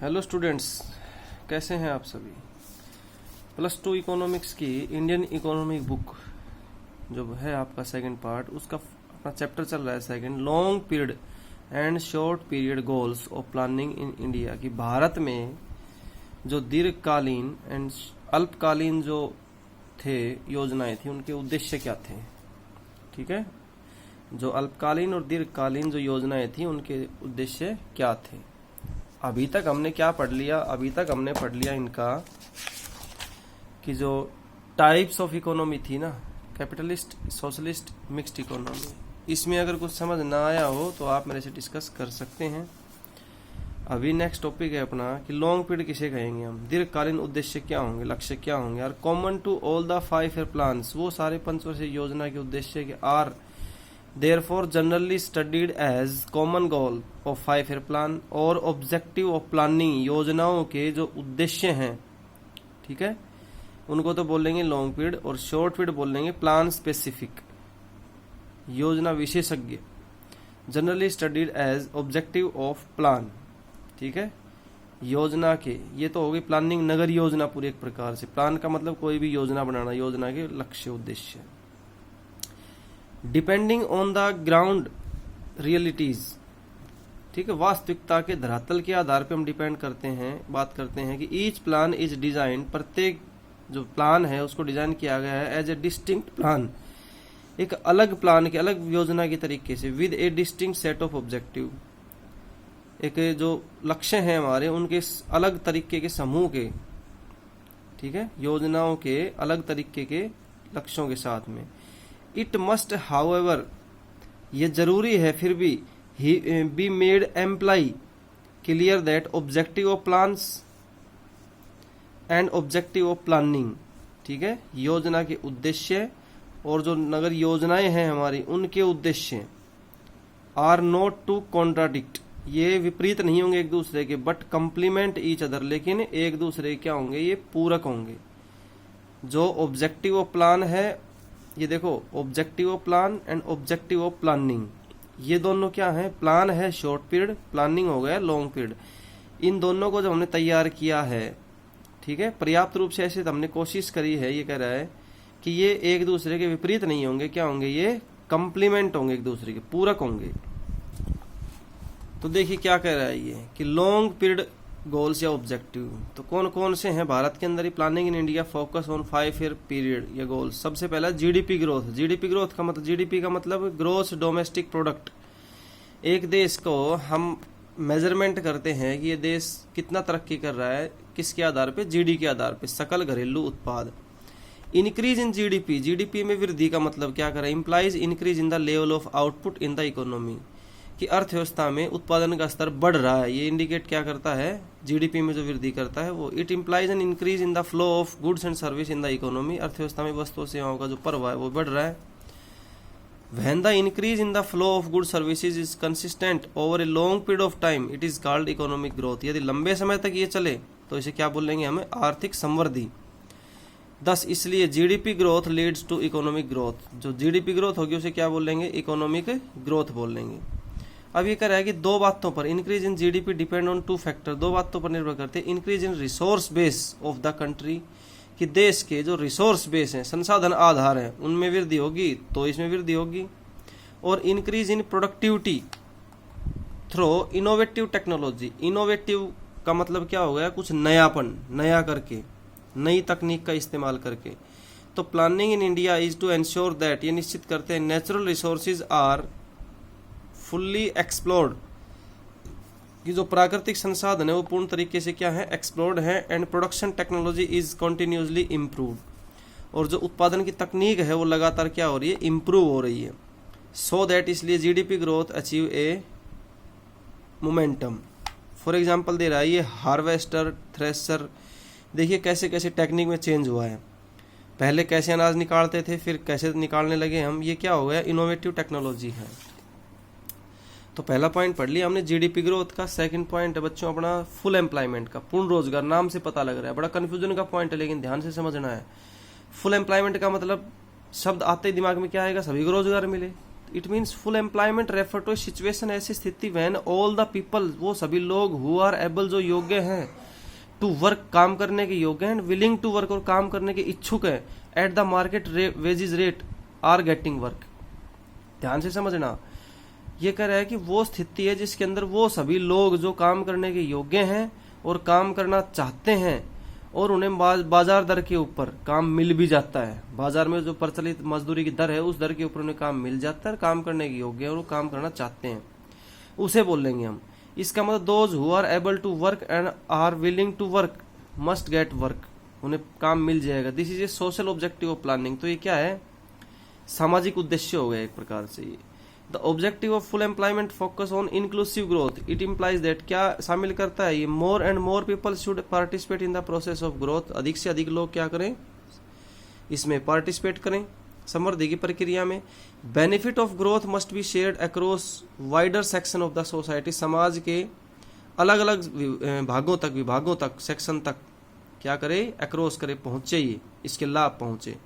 Hello students, कैसे हैं आप सभी। +2 इकोनॉमिक्स की इंडियन इकोनॉमिक बुक जो है आपका सेकंड पार्ट, उसका अपना चैप्टर चल रहा है second, long period and short period goals of planning in India. कि भारत में जो दीर्घकालीन एंड अल्पकालीन जो थे योजनाएं थी, उनके उद्देश्य क्या थे। ठीक है, जो अल्पकालीन और दीर्घकालीन जो योजनाएं थी उनके उद्देश्य क्या थे। अभी तक हमने क्या पढ़ लिया, अभी तक हमने पढ़ लिया इनका कि जो टाइप्स ऑफ इकोनॉमी थी ना, कैपिटलिस्ट, सोशलिस्ट, मिक्स्ड इकोनॉमी। इसमें अगर कुछ समझ ना आया हो तो आप मेरे से डिस्कस कर सकते हैं। अभी नेक्स्ट टॉपिक है अपना कि लॉन्ग पीरियड किसे कहेंगे हम, दीर्घकालीन उद्देश्य क्या होंगे, लक्ष्य क्या होंगे। Are common to all the 5 year plans, वो सारे पंचवर्षीय योजना के उद्देश्य के are therefore generally studied as common goal of 5 year plan और objective of planning, योजनाओं के जो उद्देश्य हैं, ठीक है, उनको तो बोलेंगे लॉन्ग पीरियड, और शॉर्ट पीरियड बोलेंगे प्लान स्पेसिफिक, योजना विशेषज्ञ। Generally studied as objective of plan, ठीक है, योजना के, ये तो हो गई प्लानिंग, नगर योजना पूरी एक प्रकार से। प्लान का मतलब कोई भी योजना बनाना, योजना के लक्ष्य उद्देश्य। Depending on the ground realities, ठीक है, वास्तविकता के धरातल के आधार पर हम डिपेंड करते हैं, बात करते हैं कि ईच प्लान इज डिजाइन, प्रत्येक जो प्लान है उसको डिजाइन किया गया है एज ए डिस्टिंक्ट प्लान, एक अलग प्लान के, अलग योजना के तरीके से, with A distinct set of objective, एक जो लक्ष्य हैं हमारे उनके अलग तरीके के समूह के, ठीक है, योजनाओं के अलग तरीके के लक्ष्यों के साथ में। इट मस्ट हाउएवर, ये जरूरी है फिर भी, be made employee clear that objective of plans and objective of planning, ठीक है, योजना के उद्देश्य और जो नगर योजनाएं हैं हमारी उनके उद्देश्य आर नॉट टू कॉन्ट्राडिक्ट, ये विपरीत नहीं होंगे एक दूसरे के, बट कंप्लीमेंट ईच अदर, लेकिन एक दूसरे क्या होंगे, ये पूरक होंगे। जो ऑब्जेक्टिव ऑफ प्लान है, ये देखो, objective of plan and objective of planning, ये दोनों क्या है, प्लान है शॉर्ट पीरियड, प्लानिंग हो गया लॉन्ग पीरियड। इन दोनों को जब हमने तैयार किया है, ठीक है, पर्याप्त रूप से, ऐसे हमने कोशिश करी है, ये कह रहा है कि ये एक दूसरे के विपरीत नहीं होंगे, क्या होंगे, ये कंप्लीमेंट होंगे, एक दूसरे के पूरक होंगे। तो देखिए क्या कह रहा है ये कि लॉन्ग पीरियड गोल्स या ऑब्जेक्टिव, तो कौन कौन से हैं भारत के अंदर। Planning in India focus on 5 year period या गोल्स। सबसे पहला जीडीपी ग्रोथ। जीडीपी ग्रोथ का मतलब, जीडीपी का मतलब ग्रोस डोमेस्टिक प्रोडक्ट। एक देश को हम मेजरमेंट करते हैं कि ये देश कितना तरक्की कर रहा है, किसके आधार पे, जीडी के आधार पे, सकल घरेलू उत्पाद। इंक्रीज इन जीडीपी, जीडीपी में वृद्धि का मतलब क्या कर रहा है, implies increase in the level of output in the economy, कि अर्थव्यवस्था में उत्पादन का स्तर बढ़ रहा है। ये इंडिकेट क्या करता है, जीडीपी में जो वृद्धि करता है वो। It implies an increase in the flow of goods and service in the economy, अर्थव्यवस्था में वस्तुओं सेवाओं का जो प्रवाह है वो बढ़ रहा है। When the increase in the flow of good services is consistent over a long period of time, it is called economic growth. यदि लंबे समय तक ये चले तो इसे क्या बोलेंगे हमें, आर्थिक संवृद्धि। दस इसलिए GDP growth leads to economic growth, जो जीडीपी ग्रोथ होगी उसे क्या बोलेंगे, इकोनॉमिक ग्रोथ बोलेंगे। अब ये कह रहा है कि दो बातों पर, increase in GDP depend on 2 factor, दो बातों पर निर्भर करते हैं। Increase in resource base of the country, कि देश के जो रिसोर्स बेस हैं, संसाधन आधार हैं, उनमें वृद्धि होगी तो इसमें वृद्धि होगी। और increase in productivity through innovative technology. Innovative का मतलब क्या हो गया, कुछ नयापन, नया करके, नई तकनीक का इस्तेमाल करके। तो planning in India is to ensure that, ये निश्चित करते हैं, natural resources are fully explored, कि जो प्राकृतिक संसाधन है वो पूर्ण तरीके से क्या है, एक्सप्लोर्ड है। And production technology is continuously improved, और जो उत्पादन की तकनीक है वो लगातार क्या हो रही है, इम्प्रूव हो रही है। सो दैट, इसलिए GDP growth achieve a momentum. For example दे रहा है ये हार्वेस्टर, थ्रेशर, देखिए कैसे कैसे टेक्निक में चेंज हुआ है। पहले कैसे अनाज निकालते थे, फिर कैसे निकालने लगे हम, ये क्या हो गया, इनोवेटिव टेक्नोलॉजी है। तो पहला पॉइंट पढ़ लिया हमने जीडीपी ग्रोथ का। सेकंड पॉइंट है बच्चों अपना फुल एम्प्लॉयमेंट का, पूर्ण रोजगार। नाम से पता लग रहा है, बड़ा कंफ्यूजन का पॉइंट है लेकिन ध्यान से समझना है। फुल एम्प्लॉयमेंट का मतलब शब्द आते ही दिमाग में क्या आएगा, सभी को रोजगार मिले। It means full employment refer to situation, ऐसी स्थिति व्हेन ऑल द पीपल, वो सभी लोग, हु आर एबल, जो योग्य हैं, टू वर्क, काम करने के योग्य हैं, विलिंग टू वर्क, और काम करने के इच्छुक है, at the market wages rate, are getting work. ध्यान से समझना, ये कह रहा है कि वो स्थिति है जिसके अंदर वो सभी लोग जो काम करने के योग्य हैं और काम करना चाहते हैं, और उन्हें बाजार दर के ऊपर काम मिल भी जाता है। बाजार में जो प्रचलित मजदूरी की दर है उस दर के ऊपर उन्हें काम मिल जाता है, काम करने के योग्य है और वो काम करना चाहते हैं, उसे बोलेंगे हम। इसका मतलब those who are able to work and are willing to work must get work, उन्हें काम मिल जाएगा। This is a social objective of planning. तो ये क्या है, सामाजिक उद्देश्य हो गया एक प्रकार से। ये the objective of full employment focus on inclusive growth, it implies that, क्या शामिल करता है ये, more and more people should participate in the process of growth, अधिक से अधिक लोग क्या करें, इसमें पार्टिसिपेट करें, समृद्धि की प्रक्रिया में। Benefit of growth must be shared across wider section of the society, समाज के अलग अलग भागों तक, विभागों तक, सेक्शन तक क्या करे, अक्रॉस करे, पहुंचे, ये इसके लाभ पहुंचे।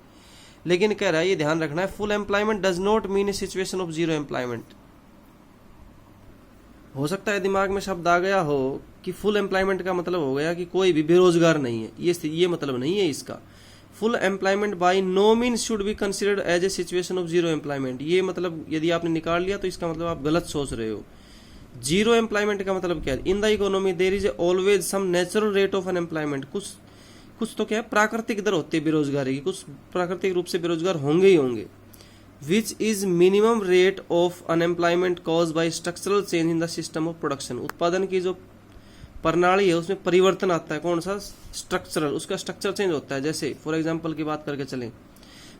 लेकिन कह रहा है, ये ध्यान रखना है, full employment does not mean A situation of zero employment. हो सकता है दिमाग में शब्द आ गया हो कि फुल एम्प्लॉयमेंट का मतलब हो गया कि कोई भी बेरोजगार नहीं है, ये मतलब नहीं है इसका। Full employment by no means should be considered as a situation of zero employment, ये मतलब यदि आपने निकाल लिया तो इसका मतलब आप गलत सोच रहे हो। जीरो एम्प्लॉयमेंट का मतलब क्या है, in the economy there is always some natural rate of unemployment, कुछ तो क्या है, प्राकृतिक दर होती है बेरोजगारी की, कुछ प्राकृतिक रूप से बेरोजगार होंगे ही होंगे। Which is minimum rate of unemployment cause by structural change in the system of production, उत्पादन की जो प्रणाली है उसमें परिवर्तन आता है, कौन सा, स्ट्रक्चरल, उसका स्ट्रक्चर चेंज होता है। जैसे फॉर एग्जांपल की बात करके चलें,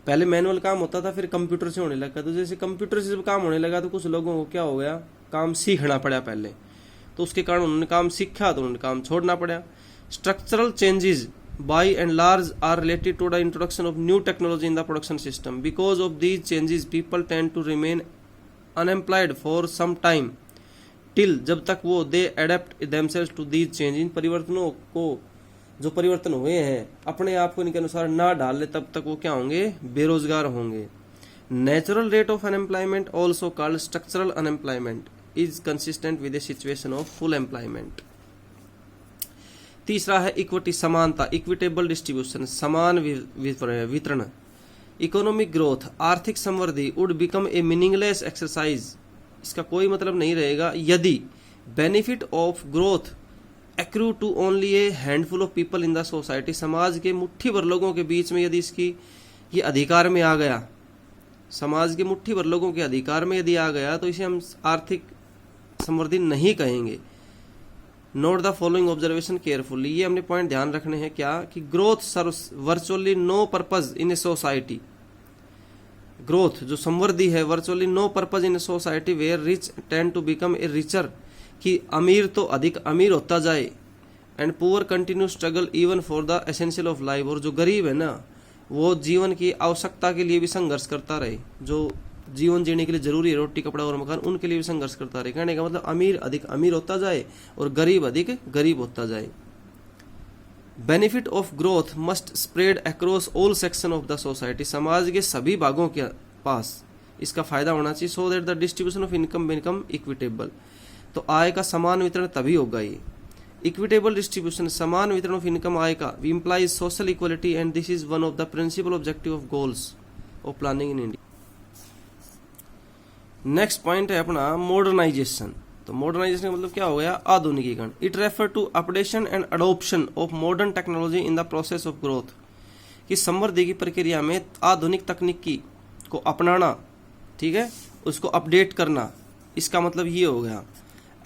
पहले मैनुअल काम होता था, फिर कंप्यूटर से होने लगा, तो जैसे कंप्यूटर से जब काम होने लगा तो कुछ लोगों को क्या हो गया, काम सीखना पड़ा पहले, तो उसके कारण उन्होंने काम सीखा तो उन्होंने काम छोड़ना पड़ा। Structural changes by and large are related to the introduction of new technology in the production system. Because of these changes, people tend to remain unemployed for some time till, जब तक वो they adapt themselves to these changes, इन परिवर्तनों को, जो परिवर्तन हुए हैं, अपने आप को इनके अनुसार ना डाल ले, तब तक वो क्या होंगे, बेरोजगार होंगे। Natural rate of unemployment, also called structural unemployment, is consistent with the situation of full employment. तीसरा है इक्विटी, समानता, इक्विटेबल डिस्ट्रीब्यूशन, समान वितरण। इकोनॉमिक ग्रोथ, आर्थिक समृद्धि, would become a meaningless exercise, इसका कोई मतलब नहीं रहेगा यदि benefit of growth accrue to only a handful of people in the society, समाज के मुट्ठी भर लोगों के बीच में यदि इसकी ये अधिकार में आ गया, समाज के मुट्ठी भर लोगों के अधिकार में यदि आ गया तो इसे हम आर्थिक समृद्धि नहीं कहेंगे। Note the following observation carefully, ये हमने पॉइंट ध्यान रखने हैं क्या, कि growth serves virtually no purpose in a society, growth जो समृद्धि है virtually no purpose in a society where rich tend to become a richer, कि अमीर तो अधिक अमीर होता जाए, and poor continue struggle even for the essential of life, और जो गरीब है ना वो जीवन की आवश्यकता के लिए भी संघर्ष करता रहे, जो जीवन जीने के लिए जरूरी है, रोटी कपड़ा और मकान, उनके लिए भी संघर्ष करता रहे। कहने का मतलब अमीर अधिक अमीर होता जाए और गरीब अधिक गरीब होता जाए। Benefit of growth must spread across all section of the society, समाज के सभी भागों के पास इसका फायदा होना चाहिए। So that the distribution of income become equitable, तो आय का समान वितरण तभी होगा। ये इक्विटेबल डिस्ट्रीब्यूशन, समान वितरण ऑफ इनकम, आय का, implies social equality, and this is one of the principal objective of goals of planning in India. Next point है अपना मॉडर्नाइजेशन। तो मॉडर्नाइजेशन का मतलब क्या हो गया, आधुनिकीकरण। It refer to updation and adoption of modern technology in the process of growth, कि समृद्धि की प्रक्रिया में आधुनिक तकनीकी को अपनाना, ठीक है, उसको अपडेट करना, इसका मतलब ये हो गया।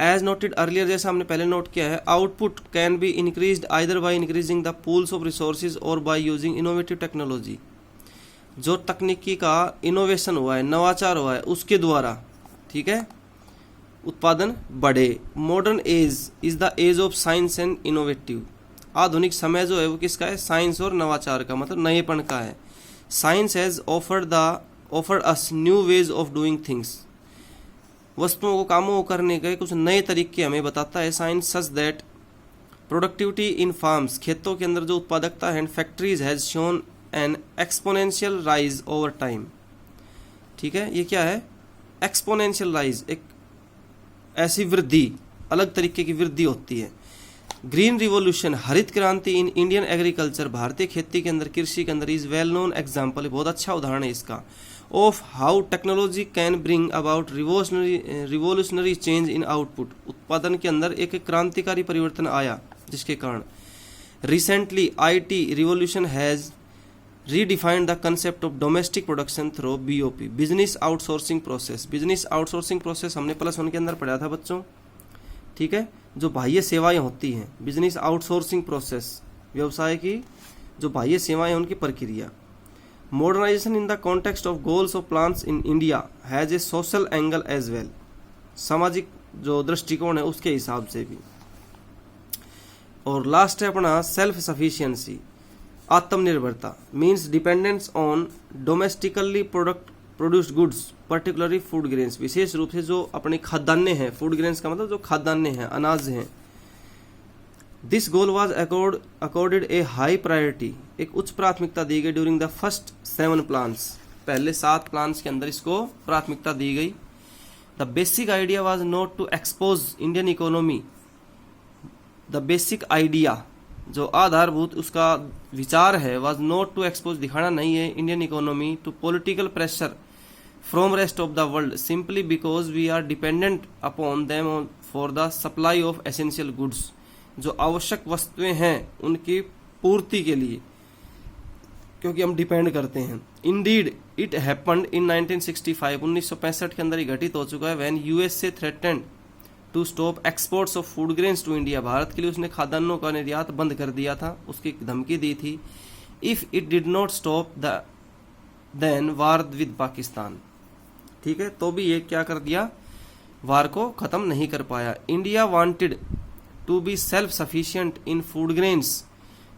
एज नोटेड अर्लियर, जैसा हमने पहले नोट किया है, output can be increased either by increasing the pools of resources और बाय यूजिंग इनोवेटिव टेक्नोलॉजी, जो तकनीकी का इनोवेशन हुआ है, नवाचार हुआ है, उसके द्वारा, ठीक है, उत्पादन बढ़े। Modern age is the age of science and innovative, आधुनिक समय जो है वो किसका है, साइंस और नवाचार का, मतलब नएपन का है। Science has offered us new ways of doing things, वस्तुओं को, कामों को करने के कुछ नए तरीके हमें बताता है science. Such that productivity in farms, खेतों के अंदर जो उत्पादकता है, and factories has shown N exponential rise over time, ठीक है, ये क्या है, एक्सपोनेंशियल राइज, एक ऐसी वृद्धि, अलग तरीके की वृद्धि होती है। ग्रीन रिवॉल्यूशन, हरित क्रांति इन इंडियन एग्रीकल्चर, भारतीय खेती के अंदर, कृषि के अंदर, इज वेल नोन एग्जाम्पल, बहुत अच्छा उदाहरण है इसका, of how technology can bring about revolutionary change in output, उत्पादन के अंदर एक क्रांतिकारी परिवर्तन आया जिसके कारण। Recently IT revolution has redefined the concept of domestic production through BOP, business outsourcing process. Business outsourcing process हमने +1 के अंदर पढ़ा था बच्चों, ठीक है, जो बाह्य सेवाएं होती हैं, बिजनेस आउटसोर्सिंग प्रोसेस, व्यवसाय की जो बाह्य सेवाएं उनकी प्रक्रिया। Modernisation in the context of goals of plans in India has a social angle as well, सामाजिक जो दृष्टिकोण है उसके हिसाब से भी। और लास्ट है अपना सेल्फ सफिशिएंसी, आत्मनिर्भरता, means dependence on domestically produced goods particularly food grains, विशेष रूप से जो अपने खाद्यान्न हैं, फूड ग्रेन्स का मतलब जो खाद्यान्न हैं, अनाज हैं। This goal was accorded A high priority, एक उच्च प्राथमिकता दी गई ड्यूरिंग द फर्स्ट 7 प्लान्स, पहले 7 प्लान्स के अंदर इसको प्राथमिकता दी गई। The basic idea was not to expose Indian economy, the basic idea जो आधारभूत उसका विचार है, वाज नॉट टू एक्सपोज, दिखाना नहीं है, Indian economy to political pressure from rest of the world simply because we are dependent upon them for the supply of essential goods, जो आवश्यक वस्तुएं हैं उनकी पूर्ति के लिए, क्योंकि हम डिपेंड करते हैं। इंडीड इट हैपेंड इन 1965, 1965 के अंदर ही घटित हो चुका है, when USA threatened to stop exports of food grains to India, भारत के लिए उसने खाद्यान्नों का निर्यात बंद कर दिया था, उसकी धमकी दी थी। If it did not stop then war with Pakistan, ठीक है, तो भी ये क्या कर दिया, वार को खत्म नहीं कर पाया। India wanted to be self sufficient in food grains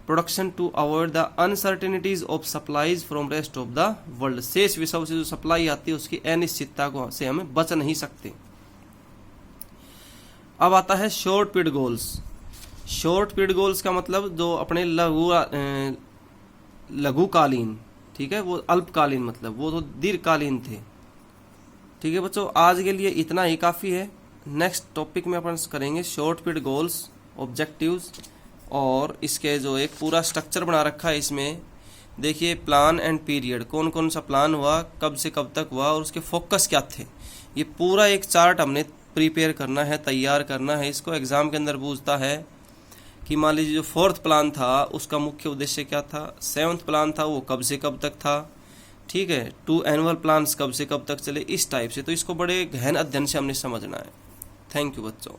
production to avoid the uncertainties of supplies from rest of the world, शेष विश्व से जो सप्लाई आती है उसकी अनिश्चितता को से हमें बच नहीं सकते। अब आता है short period goals. Short period goals का मतलब जो अपने लघुकालीन, ठीक है, वो अल्पकालीन, मतलब वो तो दीर्घकालीन थे। ठीक है बच्चों, आज के लिए इतना ही काफ़ी है। नेक्स्ट टॉपिक में अपन करेंगे शॉर्ट पीरियड गोल्स, ऑब्जेक्टिव्स, और इसके जो एक पूरा स्ट्रक्चर बना रखा है इसमें देखिए, प्लान एंड पीरियड, कौन कौन सा प्लान हुआ, कब से कब तक हुआ और उसके फोकस क्या थे, ये पूरा एक चार्ट हमने प्रिपेयर करना है, तैयार करना है। इसको एग्जाम के अंदर पूछता है कि मान लीजिए जो 4th प्लान था उसका मुख्य उद्देश्य क्या था, 7th प्लान था वो कब से कब तक था, ठीक है, 2 एनुअल प्लान्स कब से कब तक चले, इस टाइप से। तो इसको बड़े गहन अध्ययन से हमने समझना है। थैंक यू बच्चों।